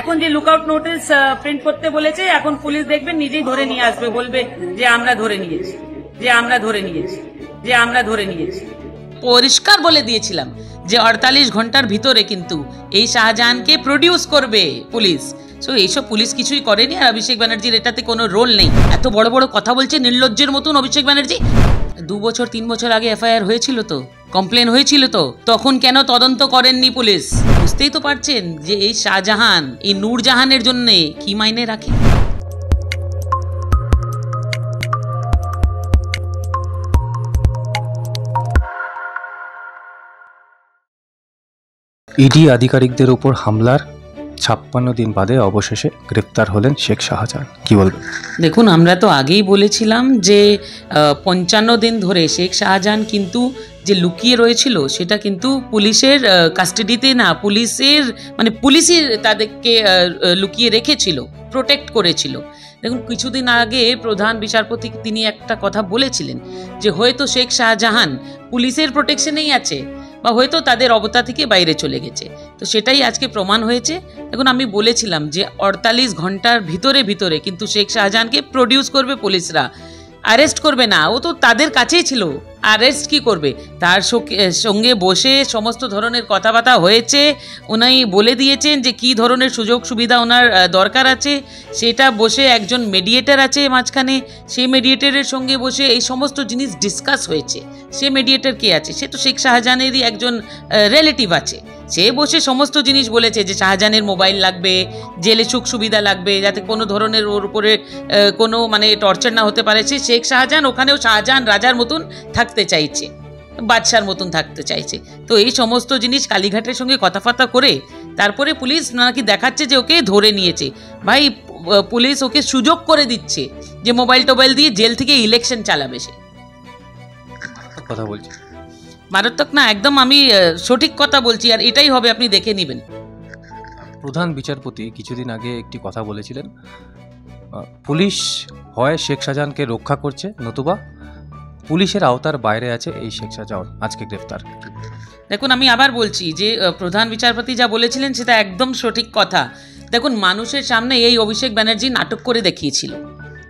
এখন যে lookout notice print করতে বলেছে, এখন পুলিশ দেখবেন নিজেই ধরে নিয়ে আসবে, বলবে যে আমরা ধরে নিয়েছি, যে আমরা ধরে নিয়েছি, যে আমরা ধরে নিয়েছি। পরিষ্কার বলে দিয়েছিলাম যে 48 ঘন্টার ভিতরে কিন্তু এই শাহজাহানকে প্রডিউস করবে পুলিশ। সো এইসব পুলিশ কিছুই করেনি, আর অভিষেক ব্যানার্জির এটাতে কোনো রোল নেই। এত বড় বড় কথা বলছে নির্লজ্জের মতন অভিষেক ব্যানার্জি। 2 বছর 3 বছর আগে এফআইআর হয়েছিল তো, কমপ্লেন হয়েছিল তো, তখন কেন তদন্ত করেননি পুলিশ? বুঝতেই তো পারছেন যে এই শাহজাহান এই নূরজাহানের জন্য কি মাইনে রাখে। ইডি আধিকারিকদের উপর হামলার 56 দিন বাদে অবশেষে গ্রেপ্তার হলেন শেখ শাহজাহান, কি বলবেন? দেখুন, আমরা তো আগেই বলেছিলাম যে 55 দিন ধরে শেখ শাহজাহান কিন্তু যে লুকিয়ে রয়েছিল সেটা কিন্তু পুলিশের কাস্টাডিতে না, পুলিশই তাদেরকে লুকিয়ে রেখেছিল, প্রোটেক্ট করেছিল। দেখুন, কিছুদিন আগে প্রধান বিচারপতি তিনি একটা কথা বলেছিলেন যে হয়তো শেখ শাহজাহান পুলিশের প্রোটেকশনেই আছে, বা হয়তো তাদের অবতা থেকে বাইরে চলে গেছে। তো সেটাই আজকে প্রমাণ হয়েছে। এখন আমি বলেছিলাম যে 48 ঘন্টার ভিতরে কিন্তু শেখ শাহজাহানকে প্রডিউস করবে পুলিশরা, অ্যারেস্ট করবে না। ও তো তাদের কাছেই ছিল, অ্যারেস্ট কি করবে? তার সঙ্গে বসে সমস্ত ধরনের কথাবার্তা হয়েছে, উনি বলে দিয়েছেন যে কি ধরনের সুযোগ সুবিধা ওনার দরকার আছে, সেটা বসে একজন মেডিয়েটার আছে মাঝখানে, সেই মেডিয়েটারের সঙ্গে বসে এই সমস্ত জিনিস ডিসকাস হয়েছে। সে মেডিয়েটার কে আছে? সে তো শেখ শাহজাহানেরই একজন রিলেটিভ আছে। সে বসে সমস্ত জিনিস বলেছে যে শাহজাহানের মোবাইল লাগবে, জেলে সুখ সুবিধা লাগবে, যাতে কোনো ধরনের ওর উপরে কোনো টর্চার না হতে পারে। সে শেখ শাহজাহান ওখানেও শাহজাহান রাজার মতন থাকতে চাইছে, বাদশার মতন থাকতে চাইছে। তো এই সমস্ত জিনিস কালীঘাটের সঙ্গে কথাবার্তা করে তারপরে পুলিশ নাকি দেখাচ্ছে যে ওকে ধরে নিয়েছে। ভাই, পুলিশ ওকে সুযোগ করে দিচ্ছে যে মোবাইল টোবাইল দিয়ে জেল থেকে ইলেকশন চালাবে। সে কথা বলছে মারাত্মক না, একদম আমি সঠিক কথা বলছি, আর এটাই হবে, আপনি দেখে নেবেন। প্রধান বিচারপতি কিছুদিন আগে একটি কথা বলেছিলেন, পুলিশ হয় শেখ শাহজাহানকে রক্ষা করছে, নতুবা পুলিশের আওতার বাইরে আছে এই শেখ শাহজাহান, আজকে গ্রেফতার। দেখুন, আমি আবার বলছি যে প্রধান বিচারপতি যা বলেছিলেন সেটা একদম সঠিক কথা। দেখুন, মানুষের সামনে এই অভিষেক ব্যানার্জি নাটক করে দেখিয়েছিল,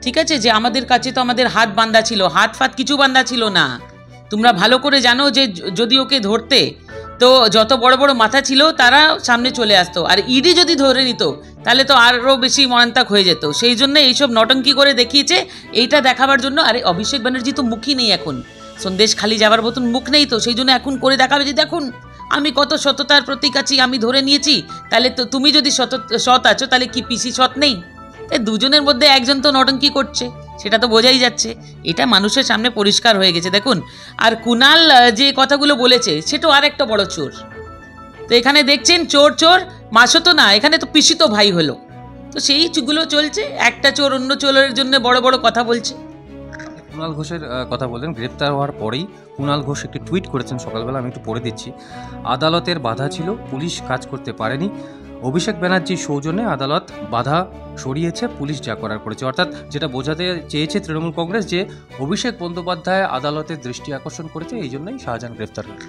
ঠিক আছে, যে আমাদের কাছে তো আমাদের হাত বাঁধা ছিল, হাত ফাত কিছু বাঁধা ছিল না। তোমরা ভালো করে জানো যে যদি ওকে ধরতে তো যত বড় বড় মাথা ছিল তারা সামনে চলে আসতো, আর ইডি যদি ধরে নিত তাহলে তো আরও বেশি মরান্তাক হয়ে যেত। সেই জন্য এইসব নটঙ্কি করে দেখিয়েছে, এইটা দেখাবার জন্য। আরে অভিষেক ব্যানার্জি তো মুখই নেই এখন, সন্দেশ খালি যাবার মতন মুখ নেই, তো সেই জন্য এখন করে দেখাবে যে দেখুন আমি কত সততার প্রতীক আছি, আমি ধরে নিয়েছি। তাহলে তো তুমি যদি সৎ আছো, তাহলে কি পিসি সৎ নেই? দুজনের মধ্যে একজন তো নটঙ্কি করছে, সেটা তো বোঝাই যাচ্ছে। এটা মানুষের সামনে পরিষ্কার হয়ে গেছে। দেখুন, আর কুণাল যে কথাগুলো বলেছে সেটাও আর একটা বড় চোর। তো এখানে দেখছেন চোর চোর মাসও তো না, এখানে তো পিসি তো ভাই হলো। তো সেইগুলো চলছে, একটা চোর অন্য চোরের জন্য বড় বড় কথা বলছে। কুণাল ঘোষের কথা বললেন, গ্রেপ্তার হওয়ার পরেই কুণাল ঘোষ একটি টুইট করেছেন সকালবেলা, আমি একটু পড়ে দিচ্ছি। আদালতের বাধা ছিল, পুলিশ কাজ করতে পারেনি, অভিষেক ব্যানার্জির সৌজন্যে আদালত বাধা সরিয়েছে, পুলিশ যা করার করেছে। অর্থাৎ যেটা বোঝাতে চেয়েছে তৃণমূল কংগ্রেস, যে অভিষেক বন্দ্যোপাধ্যায় আদালতের দৃষ্টি আকর্ষণ করেছে, এই জন্যই শাহজাহান গ্রেফতার হয়েছে।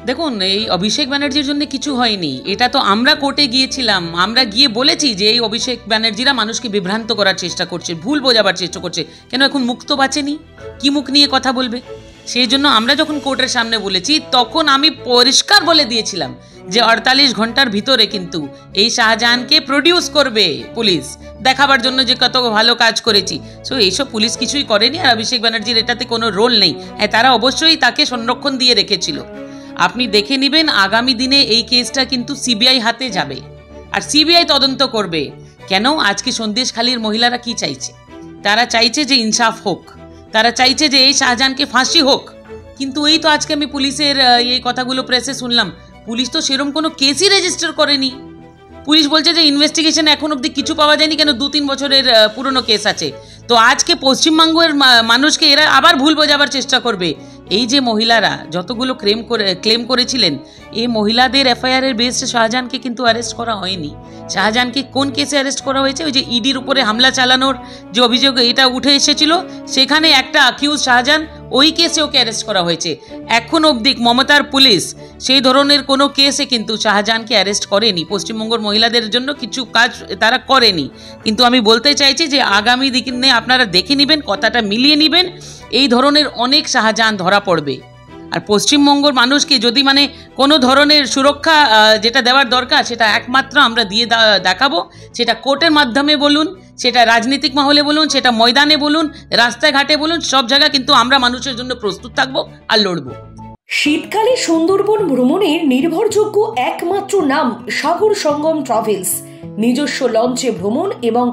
দেখুন, এই অভিষেক ব্যানার্জির জন্য কিছু হয়নি, এটা তো আমরা কোর্টে গিয়েছিলাম, আমরা গিয়ে বলেছি যে এই অভিষেক ব্যানার্জিরা মানুষকে বিভ্রান্ত করার চেষ্টা করছে, ভুল বোঝাবার চেষ্টা করছে। কেন এখন মুখ তো বাঁচেনি, কি মুখ নিয়ে কথা বলবে? সেই জন্য আমরা যখন কোর্টের সামনে বলেছি তখন আমি পরিষ্কার বলে দিয়েছিলাম যে 48 ঘন্টার ভিতরে কিন্তু এই শাহজাহানকে প্রডিউস করবে পুলিশ, দেখাবার জন্য যে কত ভালো কাজ করেছি। সো এইসব পুলিশ কিছুই করেনি, আর অভিষেক ব্যানার্জির এটাতে কোনো রোল নেই। হ্যাঁ, তারা অবশ্যই তাকে সংরক্ষণ দিয়ে রেখেছিল। আপনি দেখে নেবেন আগামী দিনে এই কেসটা কিন্তু সিবিআই হাতে যাবে, আর সিবিআই তদন্ত করবে। কেন? আজকে সন্দেশখালীর মহিলারা কি চাইছে? তারা চাইছে যে ইনসাফ হোক, তারা চাইছে যে এই শাহজাহানকে ফাঁসি হোক। কিন্তু এই তো আজকে আমি পুলিশের এই কথাগুলো প্রেসে শুনলাম, পুলিশ তো সেরকম কোনো কেসই রেজিস্টার করেনি। পুলিশ বলছে যে ইনভেস্টিগেশন এখন অবধি কিছু পাওয়া যায়নি, কেন 2-3 বছরের পুরনো কেস আছে। তো আজকে পশ্চিমবঙ্গের মানুষকে এরা আবার ভুল বোঝাবার চেষ্টা করবে। এই যে মহিলারা যতগুলো ক্লেম করেছিলেন, এই মহিলাদের এফআইআর এর বেসে শাহজাহানকে কিন্তু অ্যারেস্ট করা হয়নি। শাহজাহানকে কোন কেসে অ্যারেস্ট করা হয়েছে? ওই যে ইডির উপরে হামলা চালানোর যে অভিযোগ এটা উঠে এসেছিল, সেখানে একটা অ্যাকিউজ শাহজাহান, ওই কেসে ওকে অ্যারেস্ট করা হয়েছে। এখন অবধি মমতার পুলিশ সেই ধরনের কোনো কেসে কিন্তু শাহজাহানকে অ্যারেস্ট করেনি, পশ্চিমবঙ্গের মহিলাদের জন্য কিছু কাজ তারা করেনি। কিন্তু আমি বলতে চাইছি যে আগামী দিনে আপনারা দেখে নেবেন, কথাটা মিলিয়ে নেবেন, এই ধরনের অনেক শাহজাহান ধরা পড়বে। আর পশ্চিমবঙ্গের মানুষকে যদি মানে কোনো ধরনের সুরক্ষা যেটা দেওয়ার দরকার সেটা একমাত্র আমরা দিয়ে দেখাবো, সেটা কোর্টের মাধ্যমে বলুন, সেটা রাজনৈতিক মহলে বলুন, সেটা ময়দানে বলুন, রাস্তাঘাটে বলুন, সব জায়গায় কিন্তু আমরা মানুষের জন্য প্রস্তুত থাকবো আর লড়বো। শীতকালে সুন্দরবন ভ্রমণের নির্ভরযোগ্য একমাত্র নাম সাগর সঙ্গম ট্রাভেলস। নিজস্ব লঞ্চে ভ্রমণ এবং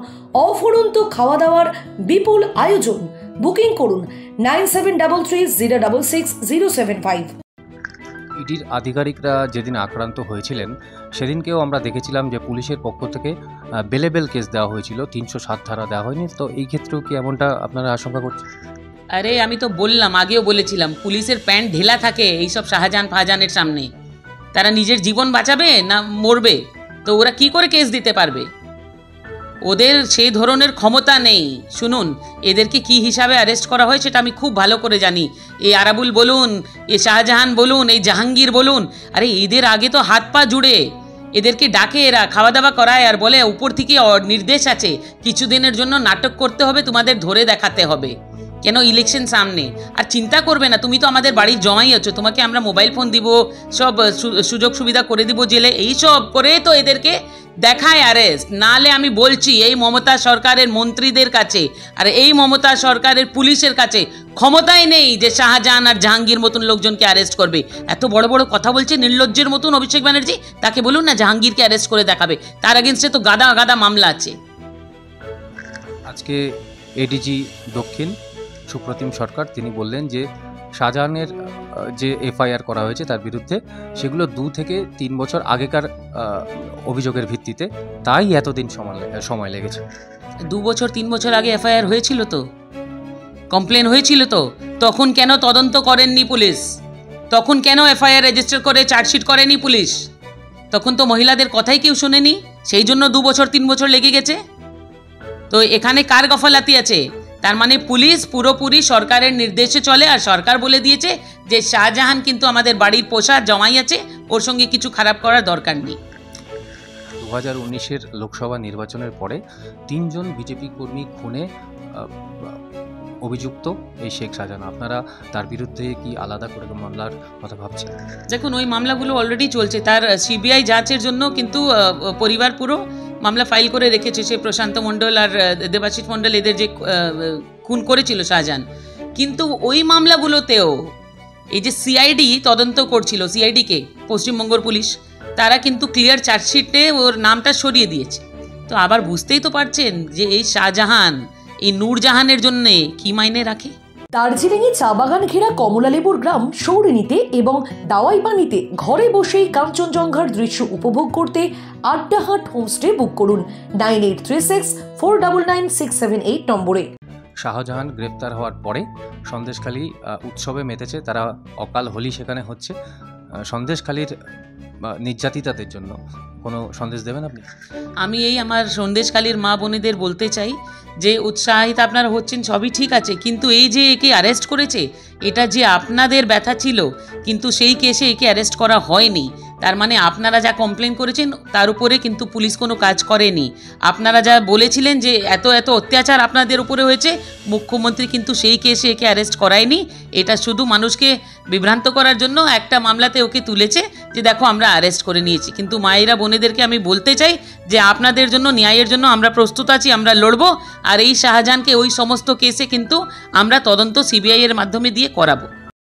অফুরন্ত খাওয়া দাওয়ার বিপুল আয়োজন। বুকিং করুন 9733066075। ইডির আধিকারিকরা যেদিন আক্রান্ত হয়েছিলেন সেদিনকেও আমরা দেখেছিলাম যে পুলিশের পক্ষ থেকে বেলেবেল কেস দেওয়া হয়েছিল, 307 ধারা দেওয়া হয়নি। তো এই ক্ষেত্রেও কি এমনটা আপনারা আশঙ্কা করছেন? আরে আমি তো বললাম, আগেও বলেছিলাম, পুলিশের প্যান্ট ঢেলা থাকে এইসব শাহজাহান ফাহজাহানের সামনে। তারা নিজের জীবন বাঁচাবে না মরবে, তো ওরা কি করে কেস দিতে পারবে? ওদের সেই ধরনের ক্ষমতা নেই। শুনুন, এদেরকে কি হিসাবে অ্যারেস্ট করা হয় সেটা আমি খুব ভালো করে জানি। এই আরাবুল বলুন, এই শাহজাহান বলুন, এই জাহাঙ্গীর বলুন, আরে এদের আগে তো হাত পা জুড়ে এদেরকে ডাকে, এরা খাওয়া দাওয়া করায় আর বলে উপর থেকে নির্দেশ আছে কিছুদিনের জন্য নাটক করতে হবে, তোমাদের ধরে দেখাতে হবে। কেন? ইলেকশন সামনে। আর চিন্তা করবে না, তুমি তো আমাদের বাড়ির জমাই আছো, তোমাকে আমরা মোবাইল ফোন দিব, সব সুযোগ সুবিধা করে দিব জেলে, এই সব করে তো এদেরকে দেখায় অ্যারেস্ট। নালে আমি বলছি এই মমতা সরকারের মন্ত্রীদের কাছে আর এই মমতা সরকারের পুলিশের কাছে ক্ষমতাই নেই যে শাহজাহান আর জাহাঙ্গীর মতন লোকজনকে অ্যারেস্ট করবে। এত বড় বড় কথা বলছে নির্লজ্জের মতন অভিষেক ব্যানার্জি, তাকে বলুন না জাহাঙ্গীরকে অ্যারেস্ট করে দেখাবে, তার এগেনস্টে তো গাদা গাদা মামলা আছে। আজকে এডিজি দক্ষিণ সুপ্রতিম সরকার তিনি বললেন যে শাহজাহানের যে এফআইআর করা হয়েছে তার বিরুদ্ধে সেগুলো 2 থেকে 3 বছর আগেকার অভিযোগের ভিত্তিতে, তাই এতদিন সময় লেগেছে। 2 বছর 3 বছর আগে এফআইআর হয়েছিল, তো কমপ্লেন হয়েছিল, তো তখন কেন তদন্ত করেননি পুলিশ? তখন কেন এফআইআর রেজিস্টার করে চার্জশিট করেনি পুলিশ? তখন তো মহিলাদের কথাই কেউ শোনেনি, সেই জন্য 2 বছর 3 বছর লেগে গেছে। তো এখানে কার গফলাতি আছে? তার মানে পুলিশ পুরোপুরি সরকারের নির্দেশে চলে, আর সরকার বলে দিয়েছে যে শাহজাহান কিন্তু আমাদের বাড়ির পোষা জমাই আছে, ওর সঙ্গে কিছু খারাপ করার দরকার নেই। 2019-এর লোকসভা নির্বাচনের পরে 3 জন বিজেপি কর্মী খুনে অভিযুক্ত এই শেখ শাহজাহান, আপনারা তার বিরুদ্ধে কি আলাদা করে মামলার কথা ভাবছেন? দেখুন, ওই মামলাগুলো অলরেডি চলছে, তার সিবিআই যাঁচের জন্য কিন্তু পরিবার পুরো মামলা ফাইল করে রেখেছে। সে প্রশান্ত মণ্ডল আর দেবাশিস মণ্ডল এদের যে খুন করেছিল শাহজাহান, কিন্তু ওই মামলাগুলোতেও এই যে সিআইডি তদন্ত করছিল, সিআইডিকে পশ্চিমবঙ্গের পুলিশ, তারা কিন্তু ক্লিয়ার চার্জশিটে ওর নামটা সরিয়ে দিয়েছে। তো আবার বুঝতেই তো পারছেন যে এই শাহজাহান এই নূরজাহানের জন্যে কি মাইনে রাখে। দার্জিলিংয়ে চা বাগান ঘেরা কমলালেবুর গ্রাম সৌরিনীতে এবং দাওয়াইপানিতে ঘরে বসেই কাঞ্চনজঙ্ঘার দৃশ্য উপভোগ করতে আড্ডাহাট হোমস্টে বুক করুন 9836499678 নম্বরে। শাহজাহান গ্রেপ্তার হওয়ার পরে সন্দেশখালী উৎসবে মেতেছে, তারা অকাল হোলি সেখানে হচ্ছে। সন্দেশখালীর নির্যাতিতাদের জন্য কোনো সন্দেশ দেবেন আপনি? আমি এই আমার সন্দেশখালীর মা বোনেদের বলতে চাই যে উৎসাহিত আপনারা হচ্ছেন, সবই ঠিক আছে, কিন্তু এই যে একে অ্যারেস্ট করেছে এটা যে আপনাদের ব্যথা ছিল, কিন্তু সেই কেসে একে অ্যারেস্ট করা হয়নি। তার মানে আপনারা যা কমপ্লেন করেছেন তার উপরে কিন্তু পুলিশ কোনো কাজ করেনি। আপনারা যা বলেছিলেন যে এত এত অত্যাচার আপনাদের উপরে হয়েছে, মুখ্যমন্ত্রী কিন্তু সেই কেসে একে অ্যারেস্ট করায়নি। এটা শুধু মানুষকে বিভ্রান্ত করার জন্য একটা মামলাতে ওকে তুলেছে যে দেখো আমরা অ্যারেস্ট করে নিয়েছি। কিন্তু মায়েরা বোনেদেরকে আমি বলতে চাই যে আপনাদের জন্য ন্যায়ের জন্য আমরা প্রস্তুত আছি, আমরা লড়বো। আর এই শাহজাহানকে ওই সমস্ত কেসে কিন্তু আমরা তদন্ত সিবিআই এর মাধ্যমে দিয়ে করাবো।